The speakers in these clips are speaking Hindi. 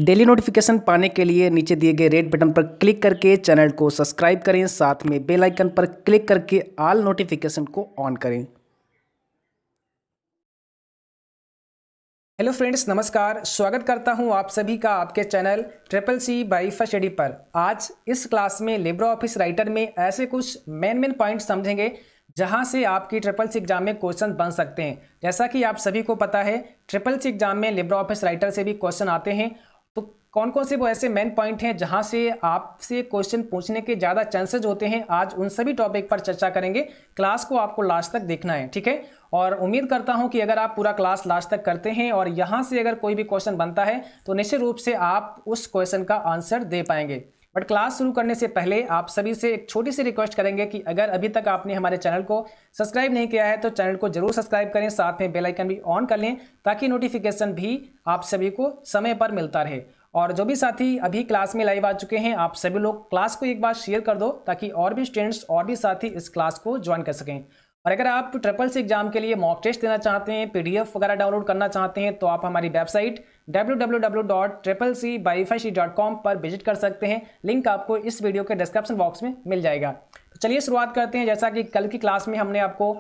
डेली नोटिफिकेशन पाने के लिए नीचे दिए गए रेड बटन पर क्लिक करके चैनल को सब्सक्राइब करें, साथ में बेल आइकन पर क्लिक करके ऑल नोटिफिकेशन को ऑन करें। हेलो फ्रेंड्स, नमस्कार। स्वागत करता हूं आप सभी का आपके channel triple C by first study पर। आज इस क्लास में लिब्रे ऑफिस राइटर में ऐसे कुछ मेन पॉइंट समझेंगे जहां से आपकी ट्रिपल सी एग्जाम में क्वेश्चन बन सकते हैं। जैसा कि आप सभी को पता है, ट्रिपल सी एग्जाम में लिब्रे ऑफिस राइटर से भी क्वेश्चन आते हैं। तो कौन कौन से वो ऐसे मेन पॉइंट हैं जहां से आपसे क्वेश्चन पूछने के ज़्यादा चांसेज होते हैं, आज उन सभी टॉपिक पर चर्चा करेंगे। क्लास को आपको लास्ट तक देखना है, ठीक है। और उम्मीद करता हूं कि अगर आप पूरा क्लास लास्ट तक करते हैं और यहां से अगर कोई भी क्वेश्चन बनता है तो निश्चित रूप से आप उस क्वेश्चन का आंसर दे पाएंगे। बट क्लास शुरू करने से पहले आप सभी से एक छोटी सी रिक्वेस्ट करेंगे कि अगर अभी तक आपने हमारे चैनल को सब्सक्राइब नहीं किया है तो चैनल को जरूर सब्सक्राइब करें, साथ में बेल आइकन भी ऑन कर लें ताकि नोटिफिकेशन भी आप सभी को समय पर मिलता रहे। और जो भी साथी अभी क्लास में लाइव आ चुके हैं, आप सभी लोग क्लास को एक बार शेयर कर दो ताकि और भी स्टूडेंट्स और भी साथी इस क्लास को ज्वाइन कर सकें। और अगर आप ट्रिपल सी एग्जाम के लिए मॉक टेस्ट देना चाहते हैं, पीडीएफ वगैरह डाउनलोड करना चाहते हैं, तो आप हमारी वेबसाइट www.triplec.com पर विजिट कर सकते हैं। लिंक आपको इस वीडियो के डिस्क्रिप्शन बॉक्स में मिल जाएगा। तो चलिए शुरुआत करते हैं। जैसा कि कल की क्लास में हमने आपको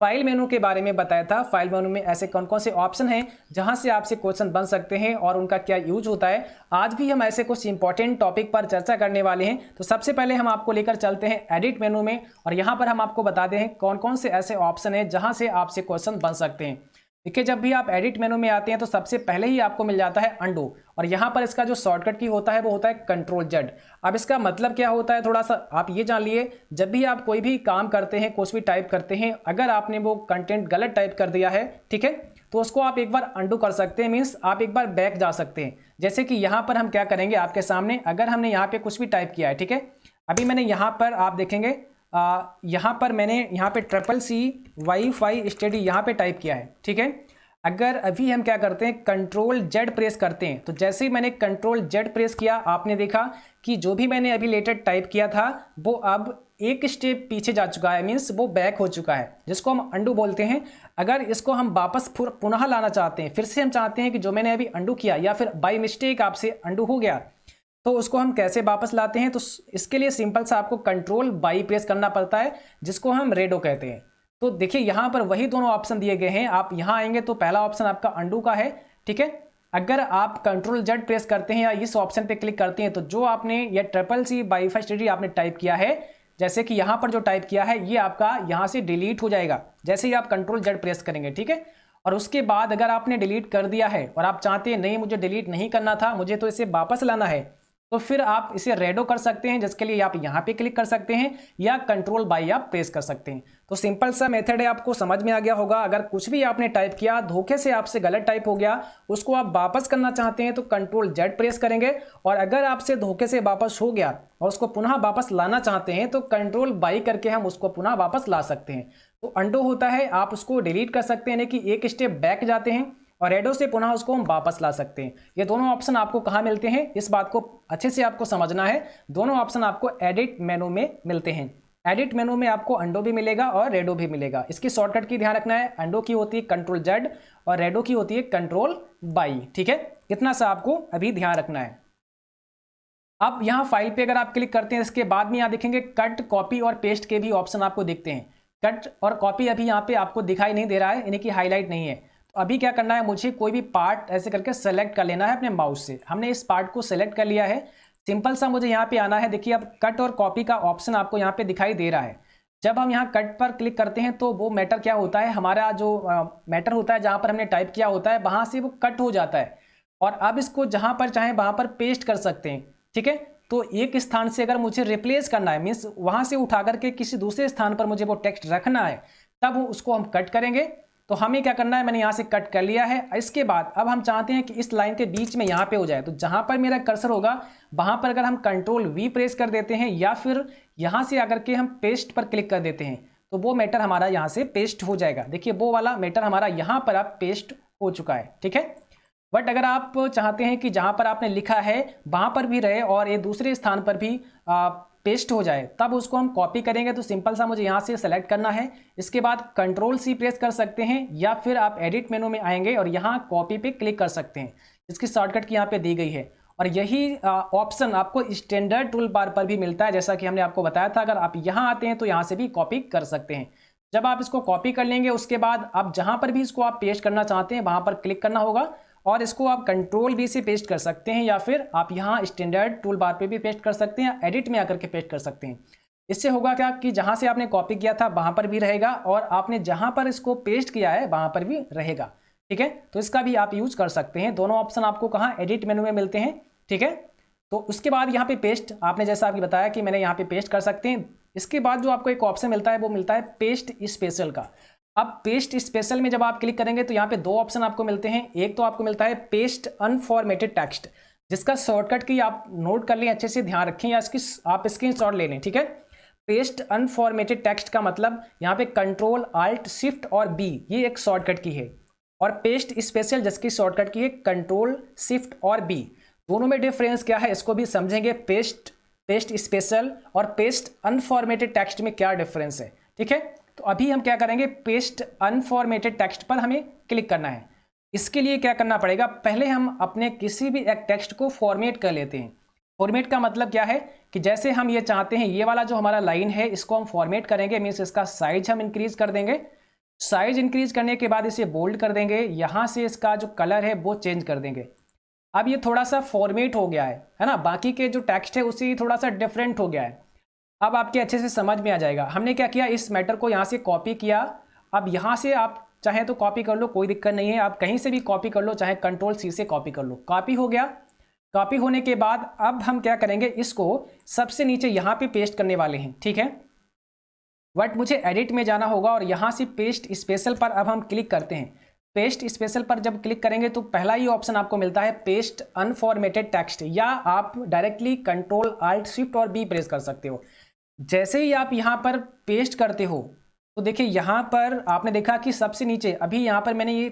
फाइल मेनू के बारे में बताया था। फाइल मेनू में ऐसे कौन कौन से ऑप्शन हैं जहां से आपसे क्वेश्चन बन सकते हैं और उनका क्या यूज होता है। आज भी हम ऐसे कुछ इंपॉर्टेंट टॉपिक पर चर्चा करने वाले हैं। तो सबसे पहले हम आपको लेकर चलते हैं एडिट मेनू में और यहां पर हम आपको बताते हैं कौन कौन से ऐसे ऑप्शन हैं जहां से आपसे क्वेश्चन बन सकते हैं। देखिए, जब भी आप एडिट मेनू में आते हैं तो सबसे पहले ही आपको मिल जाता है अंडू, और यहाँ पर इसका जो शॉर्टकट की होता है वो होता है कंट्रोल जेड। अब इसका मतलब क्या होता है, थोड़ा सा आप ये जान लिए। जब भी आप कोई भी काम करते हैं, कुछ भी टाइप करते हैं, अगर आपने वो कंटेंट गलत टाइप कर दिया है, ठीक है, तो उसको आप एक बार अंडू कर सकते हैं। मीन्स आप एक बार बैक जा सकते हैं। जैसे कि यहाँ पर हम क्या करेंगे आपके सामने, अगर हमने यहाँ पे कुछ भी टाइप किया है, ठीक है, अभी मैंने यहाँ पर आप देखेंगे यहाँ पर मैंने यहाँ पे ट्रिपल सी वाईफाई स्टडी यहाँ पे टाइप किया है, ठीक है। अगर अभी हम क्या करते हैं, कंट्रोल जेड प्रेस करते हैं, तो जैसे ही मैंने कंट्रोल जेड प्रेस किया, आपने देखा कि जो भी मैंने अभी लेटेस्ट टाइप किया था वो अब एक स्टेप पीछे जा चुका है। मीन्स वो बैक हो चुका है, जिसको हम अंडू बोलते हैं। अगर इसको हम वापस पुनः लाना चाहते हैं, फिर से हम चाहते हैं कि जो मैंने अभी अंडू किया या फिर बाई मिस्टेक आपसे अंडू हो गया, तो उसको हम कैसे वापस लाते हैं। तो इसके लिए सिंपल सा आपको कंट्रोल बाई प्रेस करना पड़ता है, जिसको हम रेडो कहते हैं। तो देखिए यहाँ पर वही दोनों ऑप्शन दिए गए हैं। आप यहाँ आएंगे तो पहला ऑप्शन आपका अंडू का है, ठीक है। अगर आप कंट्रोल जेड प्रेस करते हैं या इस ऑप्शन पे क्लिक करते हैं तो जो आपने ये triple C by first study आपने टाइप किया है, जैसे कि यहाँ पर जो टाइप किया है, ये आपका यहाँ से डिलीट हो जाएगा जैसे ही आप कंट्रोल जेड प्रेस करेंगे, ठीक है। और उसके बाद अगर आपने डिलीट कर दिया है और आप चाहते हैं नहीं मुझे डिलीट नहीं करना था, मुझे तो इसे वापस लाना है, तो फिर आप इसे रेडो कर सकते हैं, जिसके लिए आप यहाँ पे क्लिक कर सकते हैं या कंट्रोल बाई आप प्रेस कर सकते हैं। तो सिंपल सा मेथड है, आपको समझ में आ गया होगा। अगर कुछ भी आपने टाइप किया, धोखे से आपसे गलत टाइप हो गया, उसको आप वापस करना चाहते हैं तो कंट्रोल जेड प्रेस करेंगे, और अगर आपसे धोखे से वापस हो गया और उसको पुनः वापस लाना चाहते हैं तो कंट्रोल बाई करके हम उसको पुनः वापस ला सकते हैं। तो अंडो होता है, आप उसको डिलीट कर सकते हैं, यानी कि एक स्टेप बैक जाते हैं, और रेडो से पुनः उसको हम वापस ला सकते हैं। ये दोनों ऑप्शन आपको कहाँ मिलते हैं, इस बात को अच्छे से आपको समझना है। दोनों ऑप्शन आपको एडिट मेनू में मिलते हैं। एडिट मेनू में आपको अंडो भी मिलेगा और रेडो भी मिलेगा। इसकी शॉर्टकट की ध्यान रखना है, अंडो की होती है कंट्रोल जेड और रेडो की होती है कंट्रोल बाई, ठीक है। इतना सा आपको अभी ध्यान रखना है। अब यहाँ फाइल पे अगर आप क्लिक करते हैं, इसके बाद में यहाँ देखेंगे कट, कॉपी और पेस्ट के भी ऑप्शन आपको दिखते हैं। कट और कॉपी अभी यहाँ पे आपको दिखाई नहीं दे रहा है, यानी कि हाईलाइट नहीं है। तो अभी क्या करना है, मुझे कोई भी पार्ट ऐसे करके सेलेक्ट कर लेना है अपने माउस से। हमने इस पार्ट को सेलेक्ट कर लिया है। सिंपल सा मुझे यहाँ पे आना है। देखिए, अब कट और कॉपी का ऑप्शन आपको यहाँ पे दिखाई दे रहा है। जब हम यहाँ कट पर क्लिक करते हैं तो वो मैटर क्या होता है, हमारा जो मैटर होता है जहाँ पर हमने टाइप किया होता है, वहाँ से वो कट हो जाता है, और अब इसको जहाँ पर चाहें वहाँ पर पेस्ट कर सकते हैं, ठीक है। तो एक स्थान से अगर मुझे रिप्लेस करना है, मीन्स वहाँ से उठा करके किसी दूसरे स्थान पर मुझे वो टेक्स्ट रखना है, तब उसको हम कट करेंगे। तो हमें क्या करना है, मैंने यहाँ से कट कर लिया है। इसके बाद अब हम चाहते हैं कि इस लाइन के बीच में यहाँ पे हो जाए, तो जहाँ पर मेरा कर्सर होगा वहाँ पर अगर हम कंट्रोल वी प्रेस कर देते हैं या फिर यहाँ से आकर के हम पेस्ट पर क्लिक कर देते हैं, तो वो मैटर हमारा यहाँ से पेस्ट हो जाएगा। देखिए, वो वाला मैटर हमारा यहाँ पर अब पेस्ट हो चुका है, ठीक है। बट अगर आप चाहते हैं कि जहाँ पर आपने लिखा है वहाँ पर भी रहे और ये दूसरे स्थान पर भी पेस्ट हो जाए, तब उसको हम कॉपी करेंगे। तो सिंपल सा मुझे यहाँ से सेलेक्ट करना है, इसके बाद कंट्रोल सी प्रेस कर सकते हैं या फिर आप एडिट मेनू में आएंगे और यहाँ कॉपी पे क्लिक कर सकते हैं। इसकी शॉर्टकट की यहाँ पे दी गई है। और यही ऑप्शन आपको स्टैंडर्ड टूल बार पर भी मिलता है, जैसा कि हमने आपको बताया था। अगर आप यहाँ आते हैं तो यहाँ से भी कॉपी कर सकते हैं। जब आप इसको कॉपी कर लेंगे उसके बाद आप जहाँ पर भी इसको आप पेस्ट करना चाहते हैं वहाँ पर क्लिक करना होगा और इसको आप कंट्रोल V से पेस्ट कर सकते हैं, या फिर आप यहाँ स्टैंडर्ड टूल बार पर भी पेस्ट कर सकते हैं, एडिट में आकर के पेस्ट कर सकते हैं। इससे होगा क्या कि जहाँ से आपने कॉपी किया था वहाँ पर भी रहेगा और आपने जहाँ पर इसको पेस्ट किया है वहाँ पर भी रहेगा। ठीक है, तो इसका भी आप यूज कर सकते हैं। दोनों ऑप्शन आपको कहाँ एडिट मेनू में मिलते हैं। ठीक है, तो उसके बाद यहाँ पे पेस्ट, आपने जैसा आपकी बताया कि मैंने यहाँ पे पेस्ट कर सकते हैं। इसके बाद जो आपको एक ऑप्शन मिलता है वो मिलता है पेस्ट स्पेशल का। अब पेस्ट स्पेशल में जब आप क्लिक करेंगे तो यहाँ पे दो ऑप्शन आपको मिलते हैं। एक तो आपको मिलता है पेस्ट अनफॉर्मेटेड टेक्स्ट, जिसका शॉर्टकट की आप नोट कर लें, अच्छे से ध्यान रखें या इसकी आप स्क्रीनशॉट ले लें। ठीक है, पेस्ट अनफॉर्मेटेड टेक्स्ट का मतलब यहाँ पे कंट्रोल Alt Shift और B ये एक शॉर्टकट की है, और पेस्ट स्पेशल जिसकी शॉर्टकट की है कंट्रोल Shift और B। दोनों में डिफरेंस क्या है इसको भी समझेंगे। पेस्ट स्पेशल और पेस्ट अनफॉर्मेटेड टेक्स्ट में क्या डिफरेंस है। ठीक है, तो अभी हम क्या करेंगे, पेस्ट अनफॉर्मेटेड टेक्स्ट पर हमें क्लिक करना है। इसके लिए क्या करना पड़ेगा, पहले हम अपने किसी भी एक टेक्स्ट को फॉर्मेट कर लेते हैं। फॉर्मेट का मतलब क्या है कि जैसे हम ये चाहते हैं, ये वाला जो हमारा लाइन है इसको हम फॉर्मेट करेंगे, मीन्स इसका साइज हम इंक्रीज कर देंगे। साइज इंक्रीज करने के बाद इसे बोल्ड कर देंगे, यहाँ से इसका जो कलर है वो चेंज कर देंगे। अब ये थोड़ा सा फॉर्मेट हो गया है ना, बाकी के जो टेक्स्ट है उसी थोड़ा सा डिफरेंट हो गया है। अब आपके अच्छे से समझ में आ जाएगा। हमने क्या किया, इस मैटर को यहाँ से कॉपी किया। अब यहाँ से आप चाहे तो कॉपी कर लो, कोई दिक्कत नहीं है, आप कहीं से भी कॉपी कर लो, चाहे कंट्रोल C से कॉपी कर लो। कॉपी हो गया। कॉपी होने के बाद अब हम क्या करेंगे, इसको सबसे नीचे यहाँ पे पेस्ट करने वाले हैं। ठीक है, बट मुझे एडिट में जाना होगा और यहाँ से पेस्ट स्पेशल पर अब हम क्लिक करते हैं। पेस्ट स्पेशल पर जब क्लिक करेंगे तो पहला ही ऑप्शन आपको मिलता है पेस्ट अनफॉर्मेटेड टेक्स्ट, या आप डायरेक्टली कंट्रोल Alt Shift और B प्रेस कर सकते हो। जैसे ही आप यहाँ पर पेस्ट करते हो तो देखिए यहाँ पर आपने देखा कि सबसे नीचे अभी यहाँ पर मैंने ये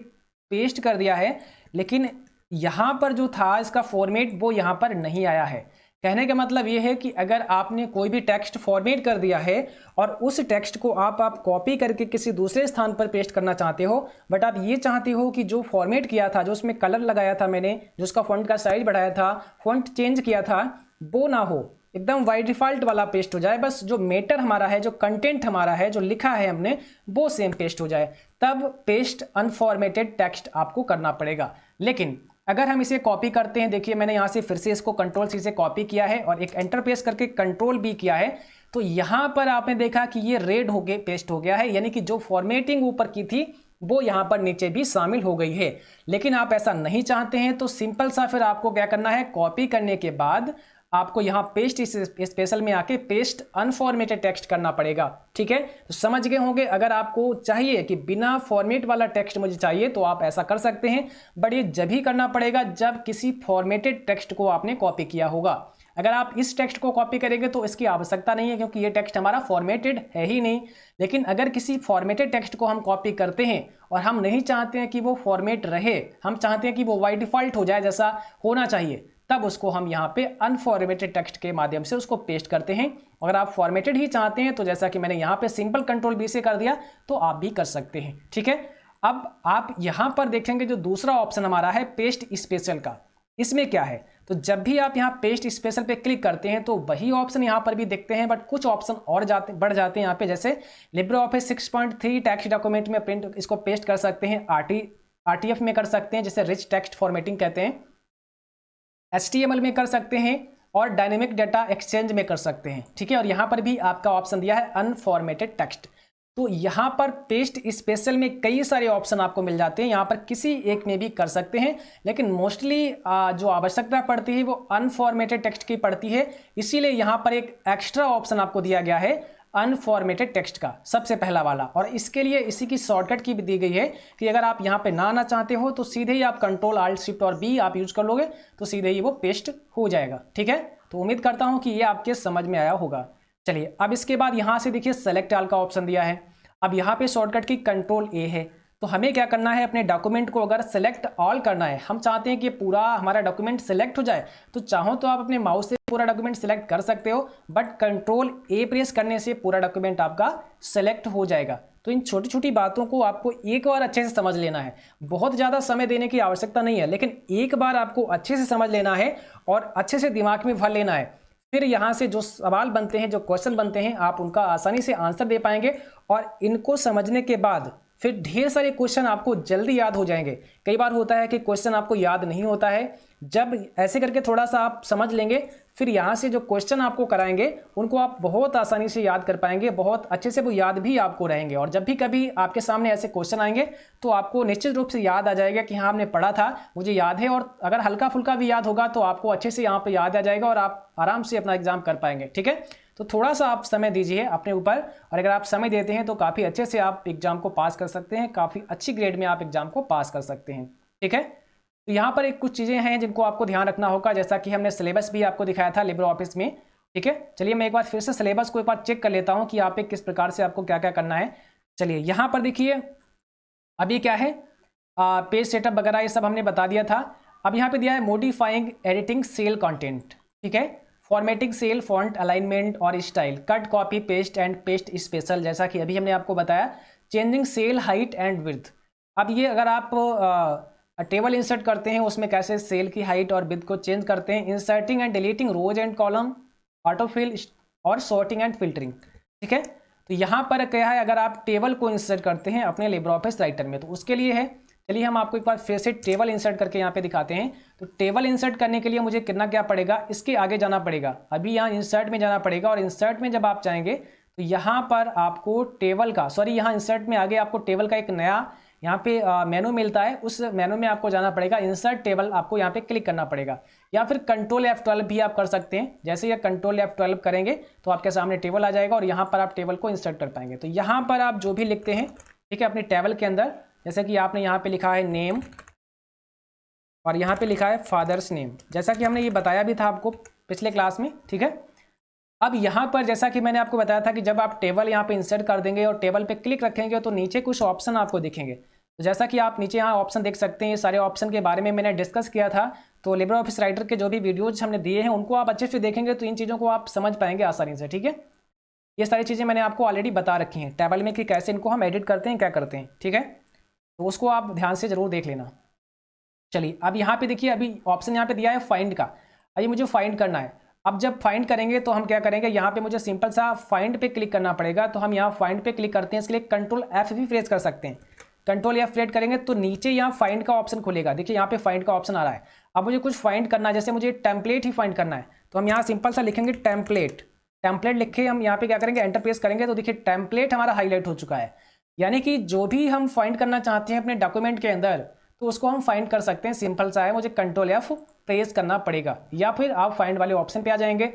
पेस्ट कर दिया है, लेकिन यहाँ पर जो था इसका फॉर्मेट वो यहाँ पर नहीं आया है। कहने का मतलब ये है कि अगर आपने कोई भी टेक्स्ट फॉर्मेट कर दिया है और उस टेक्स्ट को आप कॉपी करके किसी दूसरे स्थान पर पेस्ट करना चाहते हो, बट आप ये चाहते हो कि जो फॉर्मेट किया था, जो उसमें कलर लगाया था मैंने, जो उसका फॉन्ट का साइज बढ़ाया था, फॉन्ट चेंज किया था, वो ना हो, एकदम बाय डिफॉल्ट वाला पेस्ट हो जाए। बस जो मैटर हमारा है, जो कंटेंट हमारा है, जो लिखा है हमने, वो सेम पेस्ट हो जाए, तब पेस्ट अनफॉर्मेटेड टेक्स्ट आपको करना पड़ेगा। लेकिन अगर हम इसे कॉपी करते हैं, देखिए मैंने यहाँ से फिर से इसको कंट्रोल C से कॉपी किया है और एक एंटर प्रेस करके कंट्रोल B किया है, तो यहाँ पर आपने देखा कि ये रेड हो गए पेस्ट हो गया है, यानी कि जो फॉर्मेटिंग ऊपर की थी वो यहाँ पर नीचे भी शामिल हो गई है। लेकिन आप ऐसा नहीं चाहते हैं तो सिंपल सा फिर आपको क्या करना है, कॉपी करने के बाद आपको यहाँ पेस्ट स्पेशल में आके पेस्ट अनफॉर्मेटेड टेक्स्ट करना पड़ेगा। ठीक है, तो समझ गए होंगे। अगर आपको चाहिए कि बिना फॉर्मेट वाला टेक्स्ट मुझे चाहिए तो आप ऐसा कर सकते हैं, बट ये जब ही करना पड़ेगा जब किसी फॉर्मेटेड टेक्स्ट को आपने कॉपी किया होगा। अगर आप इस टेक्स्ट को कॉपी करेंगे तो इसकी आवश्यकता नहीं है, क्योंकि ये टेक्स्ट हमारा फॉर्मेटेड है ही नहीं। लेकिन अगर किसी फॉर्मेटेड टेक्स्ट को हम कॉपी करते हैं और हम नहीं चाहते हैं कि वो फॉर्मेट रहे, हम चाहते हैं कि वो बाय डिफॉल्ट हो जाए जैसा होना चाहिए, तब उसको हम यहाँ पे अनफॉर्मेटेड टेक्स्ट के माध्यम से उसको पेस्ट करते हैं। अगर आप फॉर्मेटेड ही चाहते हैं तो जैसा कि मैंने यहाँ पे सिंपल कंट्रोल B से कर दिया, तो आप भी कर सकते हैं। ठीक है, अब आप यहाँ पर देखेंगे जो दूसरा ऑप्शन हमारा है पेस्ट स्पेशल का, इसमें क्या है, तो जब भी आप यहाँ पेस्ट स्पेशल पे क्लिक करते हैं तो वही ऑप्शन यहाँ पर भी देखते हैं, बट कुछ ऑप्शन और बढ़ जाते हैं यहाँ पे। जैसे LibreOffice 6.3 टेक्स्ट डॉक्यूमेंट में प्रिंट इसको पेस्ट कर सकते हैं, RTF में कर सकते हैं, जैसे रिच टेक्स्ट फॉर्मेटिंग कहते हैं, HTML में कर सकते हैं, और डायनेमिक डाटा एक्सचेंज में कर सकते हैं। ठीक है, और यहाँ पर भी आपका ऑप्शन दिया है अनफॉर्मेटेड टेक्स्ट। तो यहाँ पर पेस्ट स्पेशल में कई सारे ऑप्शन आपको मिल जाते हैं, यहाँ पर किसी एक में भी कर सकते हैं, लेकिन मोस्टली जो आवश्यकता पड़ती है वो अनफॉर्मेटेड टेक्स्ट की पड़ती है। इसीलिए यहाँ पर एक एक्स्ट्रा ऑप्शन आपको दिया गया है अनफॉर्मेटेड टेक्स्ट का, सबसे पहला वाला। और इसके लिए इसी की शॉर्टकट की भी दी गई है कि अगर आप यहाँ पे ना आना चाहते हो तो सीधे ही आप कंट्रोल Alt Shift और B आप यूज कर लोगे तो सीधे ही वो पेस्ट हो जाएगा। ठीक है, तो उम्मीद करता हूँ कि ये आपके समझ में आया होगा। चलिए, अब इसके बाद यहाँ से देखिए सेलेक्ट ऑल का ऑप्शन दिया है। अब यहाँ पे शॉर्टकट की कंट्रोल A है, तो हमें क्या करना है, अपने डॉक्यूमेंट को अगर सेलेक्ट ऑल करना है, हम चाहते हैं कि पूरा हमारा डॉक्यूमेंट सेलेक्ट हो जाए, तो चाहो तो आप अपने माउस से पूरा डॉक्यूमेंट सेलेक्ट कर सकते हो, बट कंट्रोल A प्रेस करने से पूरा डॉक्यूमेंट आपका सेलेक्ट हो जाएगा। तो इन छोटी छोटी बातों को आपको एक बार अच्छे से समझ लेना है। बहुत ज़्यादा समय देने की आवश्यकता नहीं है, लेकिन एक बार आपको अच्छे से समझ लेना है और अच्छे से दिमाग में भर लेना है। फिर यहाँ से जो सवाल बनते हैं, जो क्वेश्चन बनते हैं, आप उनका आसानी से आंसर दे पाएंगे और इनको समझने के बाद फिर ढेर सारे क्वेश्चन आपको जल्दी याद हो जाएंगे। कई बार होता है कि क्वेश्चन आपको याद नहीं होता है, जब ऐसे करके थोड़ा सा आप समझ लेंगे फिर यहाँ से जो क्वेश्चन आपको कराएंगे उनको आप बहुत आसानी से याद कर पाएंगे, बहुत अच्छे से वो याद भी आपको रहेंगे। और जब भी कभी आपके सामने ऐसे क्वेश्चन आएंगे तो आपको निश्चित रूप से याद आ जाएगा कि हाँ हमने पढ़ा था, मुझे याद है। और अगर हल्का फुल्का भी याद होगा तो आपको अच्छे से यहाँ पर याद आ जाएगा और आप आराम से अपना एग्जाम कर पाएंगे। ठीक है, तो थोड़ा सा आप समय दीजिए अपने ऊपर, और अगर आप समय देते हैं तो काफ़ी अच्छे से आप एग्जाम को पास कर सकते हैं, काफ़ी अच्छी ग्रेड में आप एग्जाम को पास कर सकते हैं। ठीक है, तो यहाँ पर एक कुछ चीज़ें हैं जिनको आपको ध्यान रखना होगा, जैसा कि हमने सिलेबस भी आपको दिखाया था लिब्रे ऑफिस में। ठीक है, चलिए मैं एक बार फिर से सिलेबस को एक बार चेक कर लेता हूँ कि यहाँ पे किस प्रकार से आपको क्या क्या करना है। चलिए यहाँ पर देखिए, अभी क्या है, पेज सेटअप वगैरह ये सब हमने बता दिया था। अब यहाँ पे दिया है मॉडिफाइंग एडिटिंग सेल कंटेंट। ठीक है, फॉर्मेटिंग सेल, फॉन्ट अलाइनमेंट और style, cut copy paste and paste special, जैसा कि अभी हमने आपको बताया, changing cell height and width. अब ये अगर आप टेबल इंसर्ट करते हैं उसमें कैसे सेल की हाइट और विड्थ को चेंज करते हैं, inserting and deleting rows and column, autofill और सॉर्टिंग एंड फिल्टरिंग। ठीक है, तो यहाँ पर क्या है, अगर आप टेबल को इंसर्ट करते हैं अपने लिब्रे ऑफिस राइटर में तो उसके लिए है, चलिए हम आपको एक बार फिर से टेबल इंसर्ट करके यहाँ पे दिखाते हैं। तो टेबल इंसर्ट करने के लिए मुझे कितना क्या पड़ेगा, इसके आगे जाना पड़ेगा। अभी यहाँ इंसर्ट में जाना पड़ेगा और इंसर्ट में जब आप जाएंगे तो यहाँ पर आपको टेबल का, यहाँ इंसर्ट में आगे आपको टेबल का एक नया यहाँ पे मेनू मिलता है, उस मेनू में आपको जाना पड़ेगा, इंसर्ट टेबल आपको यहाँ पे क्लिक करना पड़ेगा, या फिर कंट्रोल F12 भी आप कर सकते हैं। जैसे ये कंट्रोल F12 करेंगे तो आपके सामने टेबल आ जाएगा और यहाँ पर आप टेबल को इंसर्ट कर पाएंगे। तो यहाँ पर आप जो भी लिखते हैं, ठीक है, अपने टेबल के अंदर, जैसे कि आपने यहाँ पे लिखा है नेम और यहाँ पे लिखा है फादर्स नेम, जैसा कि हमने ये बताया भी था आपको पिछले क्लास में। ठीक है, अब यहाँ पर जैसा कि मैंने आपको बताया था कि जब आप टेबल यहाँ पे इंसर्ट कर देंगे और टेबल पे क्लिक रखेंगे तो नीचे कुछ ऑप्शन आपको दिखेंगे। तो जैसा कि आप नीचे यहाँ ऑप्शन देख सकते हैं, ये सारे ऑप्शन के बारे में मैंने डिस्कस किया था। तो लिब्रे ऑफिस राइटर के जो भी वीडियोज हमने दिए हैं उनको आप अच्छे से देखेंगे तो इन चीज़ों को आप समझ पाएंगे आसानी से। ठीक है, ये सारी चीज़ें मैंने आपको ऑलरेडी बता रखी हैं टेबल में कि कैसे इनको हम एडिट करते हैं, क्या करते हैं। ठीक है, तो उसको आप ध्यान से ज़रूर देख लेना। चलिए अब यहाँ पे देखिए, अभी ऑप्शन यहाँ पे दिया है फाइंड का, अभी मुझे फाइंड करना है। अब जब फाइंड करेंगे तो हम क्या करेंगे, यहाँ पे मुझे सिंपल सा फाइंड पे क्लिक करना पड़ेगा। तो हम यहाँ फाइंड पे क्लिक करते हैं, इसके लिए कंट्रोल F भी प्रेस कर सकते हैं। कंट्रोल F प्रेस करेंगे तो नीचे यहाँ फाइंड का ऑप्शन खुलेगा। देखिए यहाँ पे फाइंड का ऑप्शन आ रहा है। अब मुझे कुछ फाइंड करना है, जैसे मुझे टेम्पलेट ही फाइंड करना है, तो हम यहाँ सिंपल सा लिखेंगे टेम्पलेट। टेम्पलेट लिखे हम यहाँ पे क्या करेंगे, एंटर प्रेस करेंगे तो देखिए टेम्पलेट हमारा हाईलाइट हो चुका है। यानी कि जो भी हम फाइंड करना चाहते हैं अपने डॉक्यूमेंट के अंदर तो उसको हम फाइंड कर सकते हैं। सिंपल सा है, मुझे कंट्रोल F प्रेस करना पड़ेगा या फिर आप फाइंड वाले ऑप्शन पे आ जाएंगे।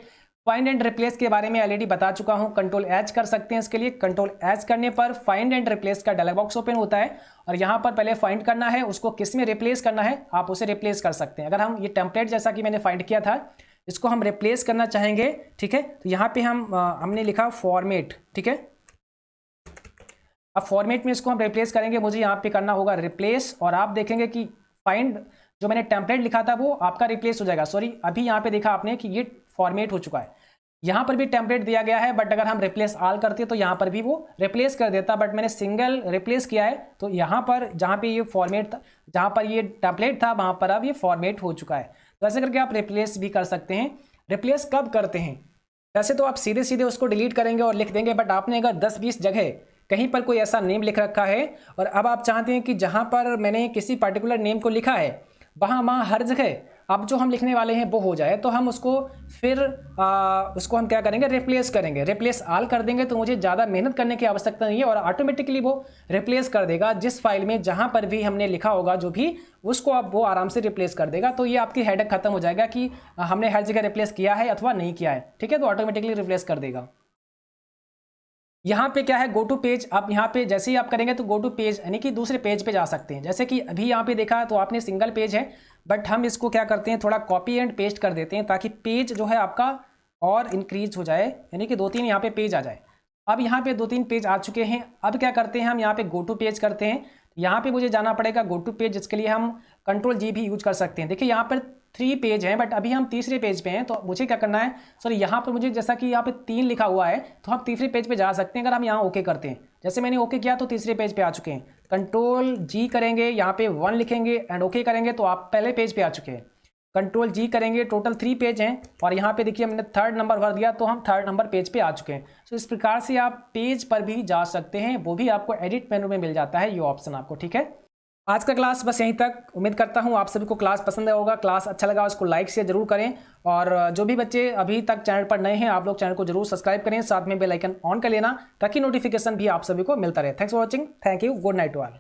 फाइंड एंड रिप्लेस के बारे में ऑलरेडी बता चुका हूं, कंट्रोल H कर सकते हैं इसके लिए। कंट्रोल H करने पर फाइंड एंड रिप्लेस का डायलॉग बॉक्स ओपन होता है और यहां पर पहले फाइंड करना है, उसको किस में रिप्लेस करना है आप उसे रिप्लेस कर सकते हैं। अगर हम ये टेम्पलेट जैसा कि मैंने फाइंड किया था इसको हम रिप्लेस करना चाहेंगे, ठीक है, तो यहाँ पे हमने लिखा फॉर्मेट। ठीक है, अब फॉर्मेट में इसको हम रिप्लेस करेंगे, मुझे यहाँ पे करना होगा रिप्लेस और आप देखेंगे कि फाइंड जो मैंने टेम्पलेट लिखा था वो आपका रिप्लेस हो जाएगा। सॉरी, अभी यहाँ पे देखा आपने कि ये फॉर्मेट हो चुका है। यहाँ पर भी टेम्पलेट दिया गया है बट अगर हम रिप्लेस ऑल करते तो यहाँ पर भी वो रिप्लेस कर देता, बट मैंने सिंगल रिप्लेस किया है तो यहाँ पर जहाँ पे ये फॉर्मेट था, जहाँ पर ये टेम्पलेट था वहाँ पर अब ये फॉर्मेट हो चुका है। तो ऐसे करके आप रिप्लेस भी कर सकते हैं। रिप्लेस कब करते हैं, वैसे तो आप सीधे सीधे उसको डिलीट करेंगे और लिख देंगे, बट आपने अगर 10-20 जगह कहीं पर कोई ऐसा नेम लिख रखा है और अब आप चाहते हैं कि जहाँ पर मैंने किसी पर्टिकुलर नेम को लिखा है वहाँ हर जगह अब जो हम लिखने वाले हैं वो हो जाए, तो हम उसको फिर उसको हम क्या करेंगे, रिप्लेस करेंगे। रिप्लेस ऑल कर देंगे तो मुझे ज़्यादा मेहनत करने की आवश्यकता नहीं है और ऑटोमेटिकली वो रिप्लेस कर देगा जिस फाइल में जहाँ पर भी हमने लिखा होगा जो भी, उसको अब वो आराम से रिप्लेस कर देगा। तो ये आपकी हेडेक खत्म हो जाएगा कि हमने हर जगह रिप्लेस किया है अथवा नहीं किया है। ठीक है, तो ऑटोमेटिकली रिप्लेस कर देगा। यहाँ पे क्या है, गो टू पेज। आप यहाँ पे जैसे ही आप करेंगे तो गो टू पेज यानी कि दूसरे पेज पे जा सकते हैं। जैसे कि अभी यहाँ पे देखा तो आपने सिंगल पेज है, बट हम इसको क्या करते हैं, थोड़ा कॉपी एंड पेस्ट कर देते हैं ताकि पेज जो है आपका और इंक्रीज हो जाए, यानी कि 2-3 यहाँ पे पेज आ जाए। अब यहाँ पे 2-3 पेज आ चुके हैं। अब क्या करते हैं, हम यहाँ पे गो टू पेज करते हैं। यहाँ पे मुझे जाना पड़ेगा गो टू पेज, जिसके लिए हम कंट्रोल G भी यूज कर सकते हैं। देखिए यहाँ पर 3 पेज हैं, बट अभी हम तीसरे पेज पे हैं। तो मुझे क्या करना है, सॉरी यहाँ पर मुझे जैसा कि यहाँ पे 3 लिखा हुआ है तो हम तीसरे पेज पे जा सकते हैं अगर हम यहाँ ओके करते हैं। जैसे मैंने ओके किया तो तीसरे पेज पे आ चुके हैं। कंट्रोल जी करेंगे, यहाँ पे 1 लिखेंगे एंड ओके करेंगे तो आप पहले पेज पे आ चुके हैं। कंट्रोल जी करेंगे, टोटल 3 पेज हैं और यहाँ पे देखिए हमने 3rd नंबर भर दिया तो हम 3rd नंबर पेज पे आ चुके हैं। तो इस प्रकार से आप पेज पर भी जा सकते हैं, वो भी आपको एडिट मेनू में मिल जाता है ये ऑप्शन आपको। ठीक है, आज का क्लास बस यहीं तक। उम्मीद करता हूँ आप सभी को क्लास पसंद आया होगा। क्लास अच्छा लगा उसको लाइक शेयर जरूर करें और जो भी बच्चे अभी तक चैनल पर नए हैं आप लोग चैनल को जरूर सब्सक्राइब करें, साथ में बेल आइकन ऑन कर लेना ताकि नोटिफिकेशन भी आप सभी को मिलता रहे। Thanks for watching, thank you, good night to all.